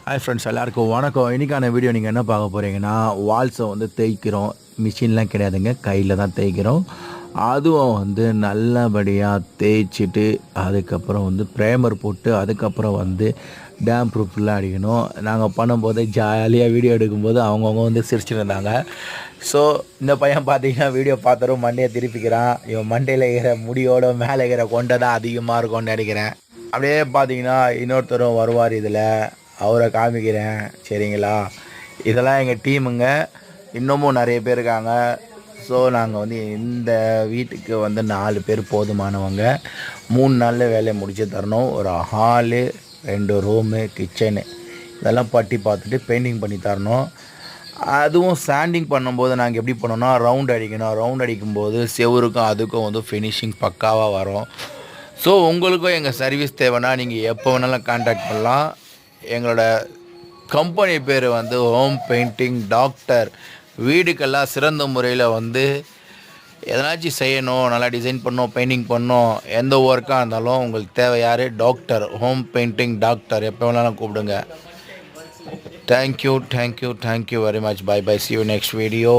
Hi friends, எல்லாருக்கும் வணக்கம். இன்றைக்கான வீடியோ நீங்கள் என்ன பார்க்க போகிறீங்கன்னா, வால்ஸை வந்து தேய்க்கிறோம். மிஷின்லாம் கிடையாதுங்க, கையில் தான் தேய்க்கிறோம். அதுவும் வந்து நல்லபடியாக தேய்ச்சிட்டு அதுக்கப்புறம் வந்து ப்ரைமர் போட்டு அதுக்கப்புறம் வந்து டேம் ப்ரூஃப்லாம் அடிக்கணும். நாங்கள் பண்ணும்போது ஜாலியாக வீடியோ எடுக்கும்போது அவங்கவுங்க வந்து சிரிச்சுட்டு இருந்தாங்க. ஸோ இந்த பையன் பார்த்தீங்கன்னா வீடியோ பார்த்தாரும் மண்டையை திருப்பிக்கிறான். இவன் மண்டையில் இருக்கிற முடியோட மேலே இருக்கிற கொண்டை தான் அதிகமாக இருக்கும்னு நினைக்கிறேன். அப்படியே பார்த்தீங்கன்னா இன்னொருத்தரும் வருவார். இதில் அவரை காமிக்கிறேன், சரிங்களா? இதெல்லாம் எங்கள் டீமுங்க. இன்னமும் நிறைய பேர் இருக்காங்க. ஸோ நாங்கள் வந்து இந்த வீட்டுக்கு வந்து 4 பேர் போதுமானவங்க. 3 நாளில் வேலையை முடித்து தரணும். ஒரு ஹாலு, 2 ரூமு, கிச்சனு இதெல்லாம் பட்டி பார்த்துட்டு பெயிண்டிங் பண்ணி தரணும். அதுவும் சாண்டிங் பண்ணும்போது நாங்கள் எப்படி பண்ணோன்னா, ரவுண்ட் அடிக்கணும். ரவுண்ட் அடிக்கும்போது செவருக்கும் அதுக்கும் வந்து ஃபினிஷிங் பக்காவாக வரும். ஸோ உங்களுக்கும் எங்கள் சர்வீஸ் தேவைன்னா நீங்கள் எப்போ வேணாலும் கான்டாக்ட் பண்ணலாம். எங்களோட கம்பெனி பேர் வந்து ஹோம் பெயிண்டிங் டாக்டர். வீடுக்கெல்லாம் சிறந்த முறையில் வந்து எதனாச்சும் செய்யணும், நல்லா டிசைன் பண்ணணும், பெயிண்டிங் பண்ணணும், எந்த ஒர்க்காக இருந்தாலும் உங்களுக்கு தேவை யார்? Doctor, home painting doctor. எப்போ வேணாலும் கூப்பிடுங்க. Thank you very much. Bye bye. See you next video.